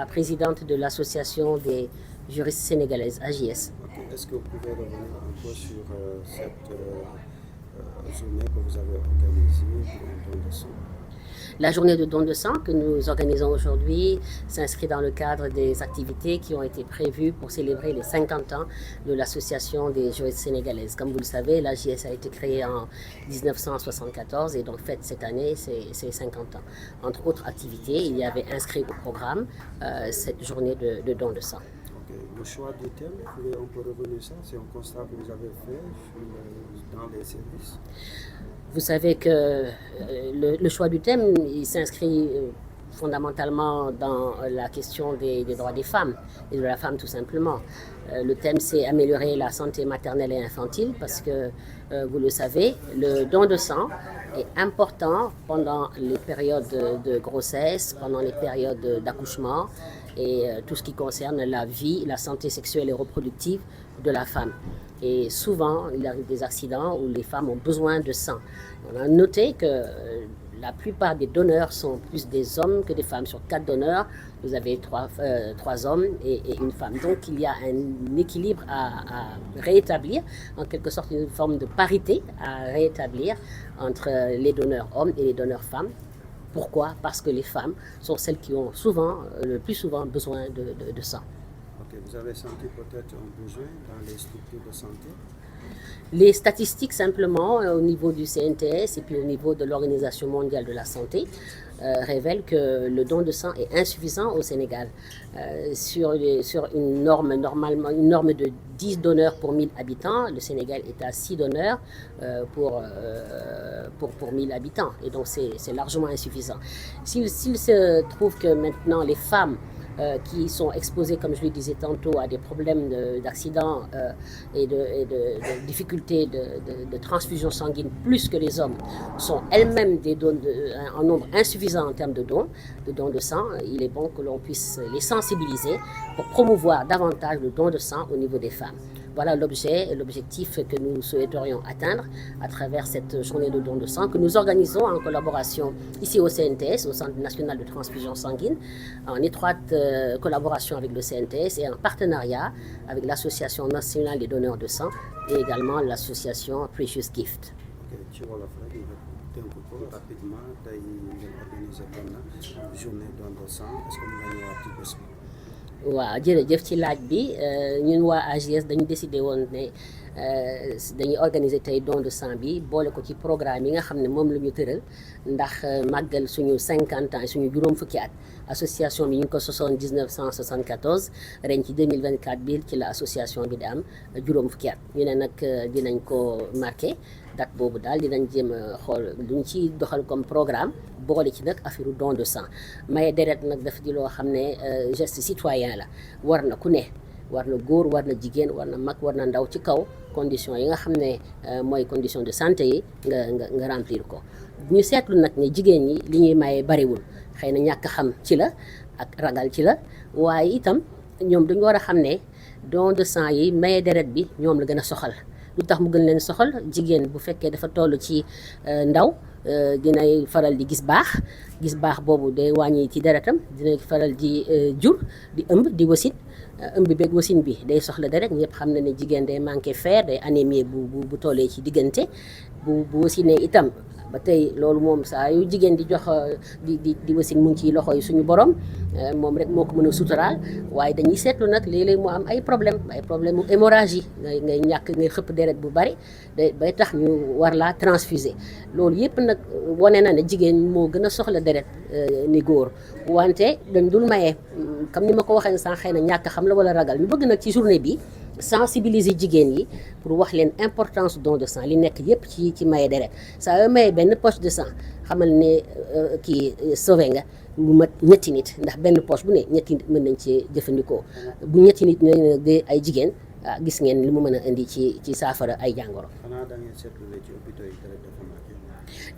la présidente de l'association des juristes sénégalaises, AJS. Okay. Est-ce que vous pouvez revenir un peu sur cette journée que vous avez organisée pour un don de sang? La journée de don de sang que nous organisons aujourd'hui s'inscrit dans le cadre des activités qui ont été prévues pour célébrer les 50 ans de l'association des juristes sénégalaises. Comme vous le savez, l'AJS a été créée en 1974 et donc fête cette année ses 50 ans. Entre autres activités, il y avait inscrit au programme cette journée de don de sang. Okay. Le choix du thème, on peut revenir ça, c'est un constat que vous avez fait dans les services. Vous savez que le choix du thème, il s'inscrit fondamentalement dans la question des droits des femmes et de la femme tout simplement. Le thème, c'est améliorer la santé maternelle et infantile parce que, vous le savez, le don de sang est important pendant les périodes de grossesse, pendant les périodes d'accouchement et tout ce qui concerne la vie, la santé sexuelle et reproductive de la femme. Et souvent, il arrive des accidents où les femmes ont besoin de sang. On a noté que la plupart des donneurs sont plus des hommes que des femmes. Sur 4 donneurs, vous avez 3 hommes et une femme. Donc, il y a un équilibre à rétablir, en quelque sorte une forme de parité à rétablir entre les donneurs hommes et les donneurs femmes. Pourquoi? Parce que les femmes sont celles qui ont le plus souvent besoin de sang. Okay. Vous avez senti peut-être un besoin dans les structures de santé? Les statistiques simplement au niveau du CNTS et puis au niveau de l'Organisation mondiale de la santé révèlent que le don de sang est insuffisant au Sénégal. Sur une norme de 10 donneurs pour 1000 habitants, le Sénégal est à 6 donneurs pour 1000 habitants et donc c'est largement insuffisant. S'il se trouve que maintenant les femmes qui sont exposées, comme je le disais tantôt, à des problèmes d'accidents et de difficultés de transfusion sanguine plus que les hommes, sont elles-mêmes en nombre insuffisant en termes de dons de sang, il est bon que l'on puisse les sensibiliser pour promouvoir davantage le don de sang au niveau des femmes. Voilà l'objectif que nous souhaiterions atteindre à travers cette journée de don de sang que nous organisons en collaboration ici au CNTS, au Centre national de transfusion sanguine, en étroite collaboration avec le CNTS et en partenariat avec l'Association nationale des donneurs de sang et également l'association Precious Gift. Ci wolof rek nga tënk ko rapidement tey ngeen organisé benn journée don de sang est-ce que mën nga ñëwaat ci bés bi? waaw jërëjëf ci laaj bi ñun waa AJS dañu décidé woon ne dañuy organiser tey don de sang bi boole ko ci programme yi nga xam ne moom la ñu tëral ndax màggal suñu 50 ans suñu juróom fukki at association bi ñu ngi ko sosoon 1974 ren ci 2024 bi ci la association bi di am juróom fukki at ñu ne nag dinañ ko marqué date boobu daal dinañ jéem a xool luñ ci doxal comme programme boole ci nag affaire don de sang maye deret nag dafa di loo xam ne geste citoyen la war na ku ne war na góor war na jigéen war na mag war na ndaw ci kaw condition yi nga xam ne mooy condition de santé yi nga remplir ko ñu seetlu nag ne jigéen ñi li ñuy maye bariwul xëy na ñàkk xam ci la ak ragal ci la waaye itam ñoom dañu war a xam ne don de sang yi maye deret bi ñoom la gën a soxal lu tax mu gën leen soxal jigéen bu fekkee dafa toll ci ndaw dinay faral di gis baax boobu day wàññi ci deretam dinay faral di jur di ëmb di wasin ëmb beeg wasin bi day soxla deret ñëpp xam na ne jigéen day manqué fer day anémie bu tollee ci diggante bu wasinee itam ba tey loolu moom saa yu jigéen di jox di wasin mu ngi ci loxo yi suñu borom moom rek moo ko mën a suturaal waaye dañuy seetlu nag léeg-léeg mu am ay problème mu hémorragie ngay ngay xëpp deret bu bari bay tax ñu war laa transfuser loolu yëpp nag wane na ne jigéen moo gën a soxla deret ni góor wante dañ dul maye comme ni ma ko waxee sànq xëy na ñàkk xam la wala ragal ñu bëgg nag ci journée bi sensibiliser jigéen yi pour wax leen importance don de sang li nekk yépp ci maye deret saa yoo maye benn poche de sang xamal ne kii sauvé nga lu mat ñetti nit ndax benn poche bu ne ñetti nit mën nañ ci jëfandikoo bu ñetti nit ñooy de ay jigéen gis ngeen li mu mën a indi ci saafara ay jàngoro. xanaa da ngeen seetlu ne ci hôpitaux yi deret dafa manqué.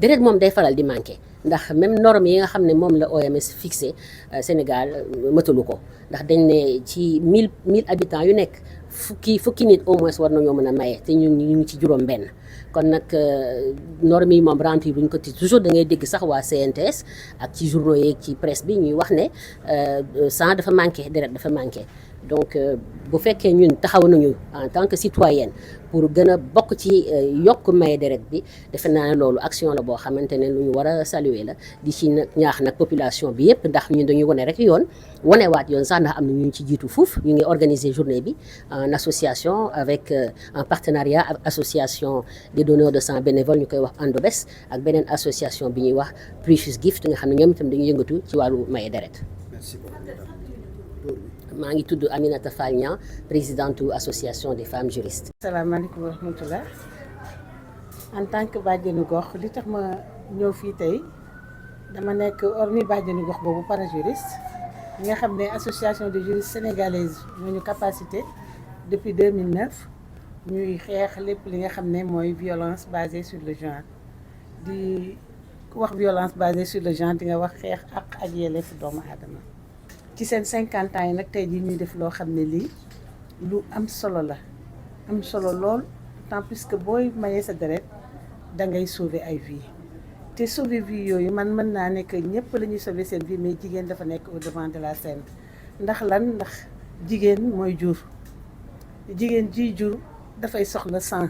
deret moom day faral di manqué ndax même norme yi nga xam ne moom la OMS fixé Sénégal mëtalu ko ndax dañ ne ci 1000 habitants yu nekk fukki nit au moins war nañoo mën a maye te ñu ngi ci juróom benn kon nag normes yi moom remplir buñ ko ti toujours da ngay dégg sax waa CNTS ak ci journaux yeeg ci presse bi ñuy wax ne sang dafa manqué, deret dafa manqué. Donc bu fekkee ñun taxaw nañu en tant que citoyenne pour gën a bokk ci yokk maye deret bi defe naa ne loolu action la boo xamante ne lu ñu war a saluer la di ci nag ñaax nag population bi yëpp ndax ñun dañuy wane rek yoon wanewaat yoon sax ndax am na ñu ci jiitu fuuf ñu ngi organiser journée bi en association avec en partenariat avec association des donneurs de sang bénévoles ñu koy wax ANDOBES ak beneen association bi ñuy wax Precious Gift nga xam ne ñoom itam dañuy yëngatu ci wàllu maye deret. Merci beaucoup. maa ngi tudd Aminata Fall Niang présidente association des femmes juristes. asalaamaaleykum wa rahmatulah en tant que bàjjenu gox li tax ma ñëw fii tey dama nekk hormis bàjjenu gox boobu parajuriste ñi nga xam ne association des juristes sénégalaises ñoo ñu capacité depuis 2009 ñuy xeex lépp li nga xam ne mooy violence basée sur le genre di wax violence basée sur le genre di nga wax xeex ak yelleefu doomu aadama. ci seen 50 ans yi nag tey jii ñuy def loo xam ne lii lu am solo la am solo lool tant plus que booy mayee sa deret da ngay sauver ay vie te sauver vie yooyu man mën naa nekk ñëpp la ñuy sauver seen vie mais jigéen dafa nekk au devant de la scène ndax lan ndax jigéen mooy jur jigéen ji jur dafay soxla sang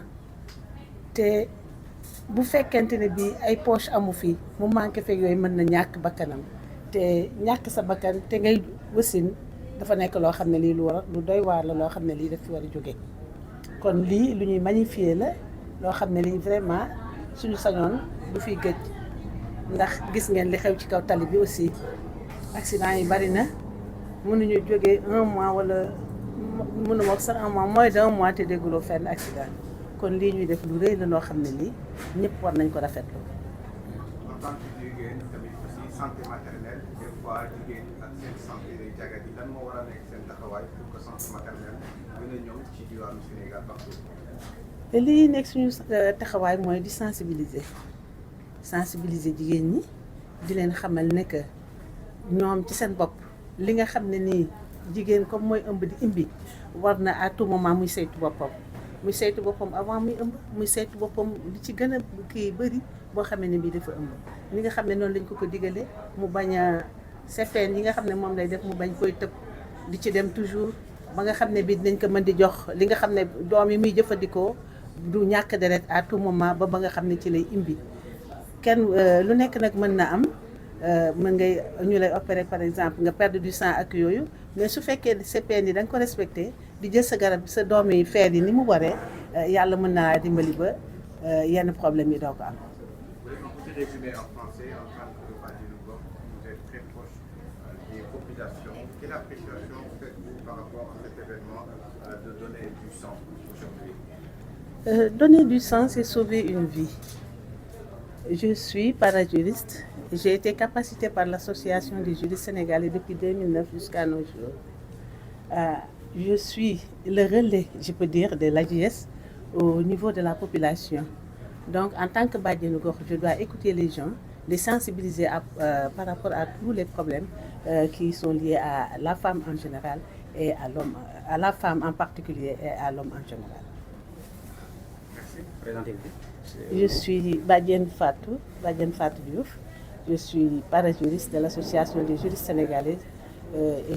te bu fekkente ne bii ay poche amu fi mu manqué fekk yooyu mën na ñàkk bakkanam te ñàkk sa bakkan te ngay wasin dafa nekk loo xam ne lii lu doy waar la loo xam ne lii daf fi war a jóge kon lii lu ñuy magnifier la loo xam ne lii vraiment suñu sañoon du fiy gëj ndax gis ngeen li xew ci kaw tali bi aussi accident yi bari na mënuñu jógee 1 mois wala mënuma wax sax 1 mois moins d'1 mois te dégguloo fenn accident kon lii ñuy def lu rëy la loo xam ne lii ñëpp war nañ ko rafetlu. santé maternelle des fois jigéen ak seen santé day jagadi lan moo war a nekk seen taxawaay pour que santé maternelle gën a ñëw ci diwaanu Sénégal partout. lii nekk suñu taxawaay mooy di sensibiliser jigéen ñi di leen xamal ne que ñoom ci seen bopp li nga xam ne nii jigéen comme mooy ëmb di imbi war na à tout moment muy saytu boppam avant muy ëmb muy saytu boppam li ci gën a kii bëri boo xamee ne bii dafa ëmb li nga xam ne noonu lañ ko digalee mu bañ a CPN yi nga xam ne moom lay def mu bañ koy tëb di ci dem toujours ba nga xam ne bii dinañ ko mën di jox li nga xam ne doom yi muy jëfandikoo du ñàkk deret à tout moment ba nga xam ne ci lay imbi kenn lu nekk nag mën na am mën ngay ñu lay opérer par exemple nga perdre du sang ak yooyu mais su fekkee CPN yi da nga ko respecté di jël sa garab sa doom yi feer yi ni mu waree yàlla mën naa dimbali ba yenn problème yi doo ko am. Résumé en français, en tant que bàjjenu gox, vous êtes très proche des populations. Quelle appréciation faites-vous par rapport à cet événement de donner du sang aujourd'hui? Donner du sang, c'est sauver une vie. Je suis parajuriste. J'ai été capacitée par l'Association des juristes sénégalais depuis 2009 jusqu'à nos jours. Je suis le relais, je peux dire, de l'AJS au niveau de la population. Donc, en tant que bàjjenu gox, je dois écouter les gens, les sensibiliser par rapport à tous les problèmes qui sont liés à la femme en général et à l'homme, à la femme en particulier et à l'homme en général. Merci. Présentez-vous. Je suis Badiane Fatou Diouf. Je suis parajuriste de l'Association des juristes sénégalais et